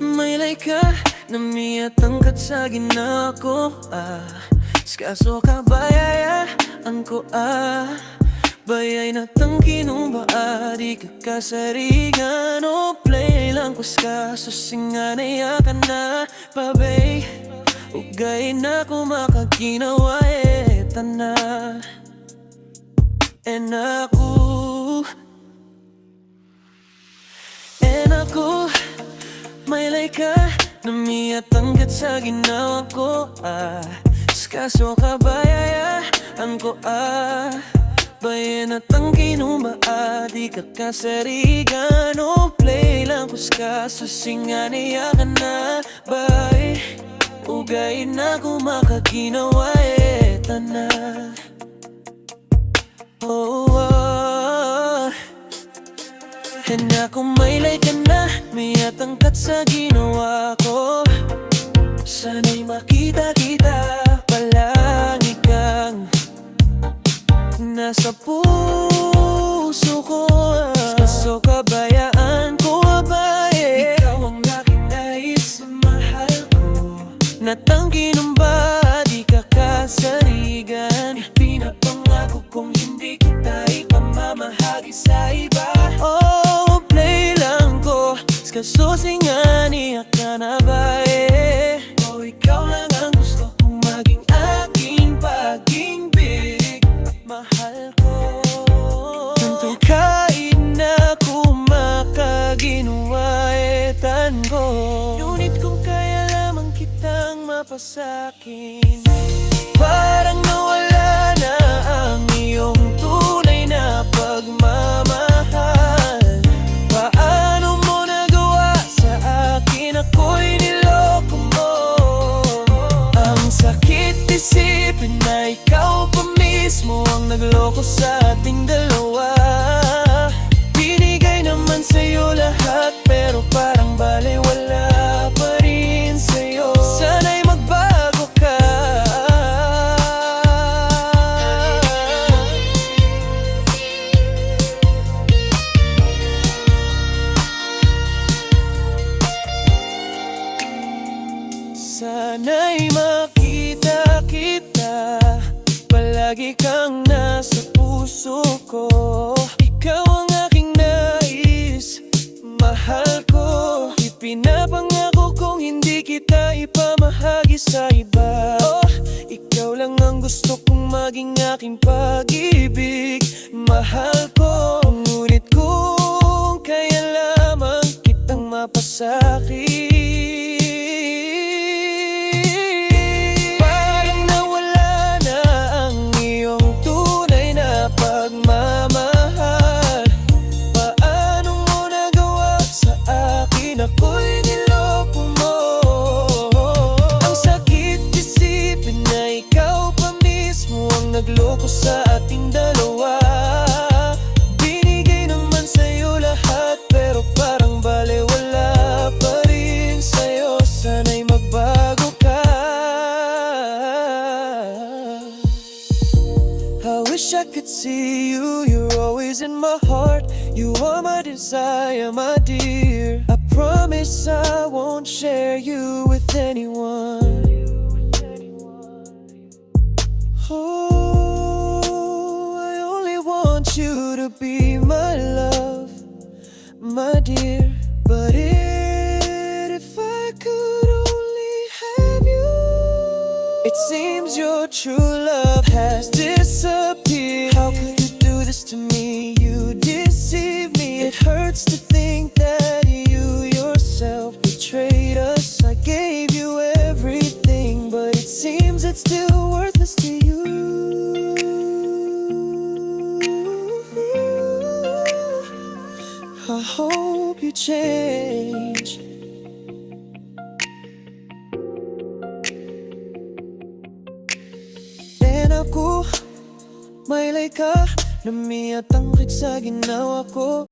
Maylay ka, namiyatangkat sa ginawa ko Skaso ka bayayaan ko Bayay na tangkinong di ka kasarigan O play lang ko skaso singanaya ka na Babay, ugay na kumakaginawa na And ako maylay ka, namiyatangkat sa ginawa ko Skaso ka bayayaan ko Bayan at ang kinuma di ka kasarigan O play lang ko skaso singaniya ka na Bay, ugay na kumakaginawa na And ako maylay ka na, miyatangkat sa ginawa ko Sana'y makita kita palagi kang nasa puso ko Skaso kabayaan ko baye Ikaw ang aking nais, mahal ko Natangginom ba di ka kasarigan Pinapangako kong hindi kita ipamamahagi sa iba Play lang ko Skaso singaniya ka na bae Ikaw lang ang gusto kong maging aking pag-ibig Mahal ko Nandun kahit na kumakaginawaetan ko Ngunit kung kaya lamang kitang mapasakin Parang nawala na ang iyong tunay na pagmamahal Paano mo nagawa sa akin ako'y niloko mo Ang sakit isipin na ikaw pa mismo ang nagloko sa ating dalawa Binigay naman sa'yo lahat pero parang balewala pa rin sa'yo Sana'y magbago ka Sana'y makita kita Palagi kang nasa puso ko Ikaw ang aking nais, mahal ko Ipinapangako kong hindi kita ipamahagi sa iba Ikaw lang ang gusto kong maging aking pag-ibig Mahal ko, ngunit kung kaya lamang kitang mapasakit Ako'y niloko mo Ang sakit isipin na ikaw pa mismo ang nagloko sa ating dalawa Binigay naman sa'yo lahat pero parang balewala pa rin sa'yo Sana'y magbago ka I wish I could see you, you're always in my heart You are my desire, my dear I promise I won't share you with anyone Oh, I only want you to be my love, my dear But if I could only have you It seems your true love has disappeared How could you do this to me? You deceive me It hurts to think that you yourself betrayed us I gave you everything But it seems it's still worthless to you I hope you change And ako maylay ka Namiyatangkat sa ginawa ko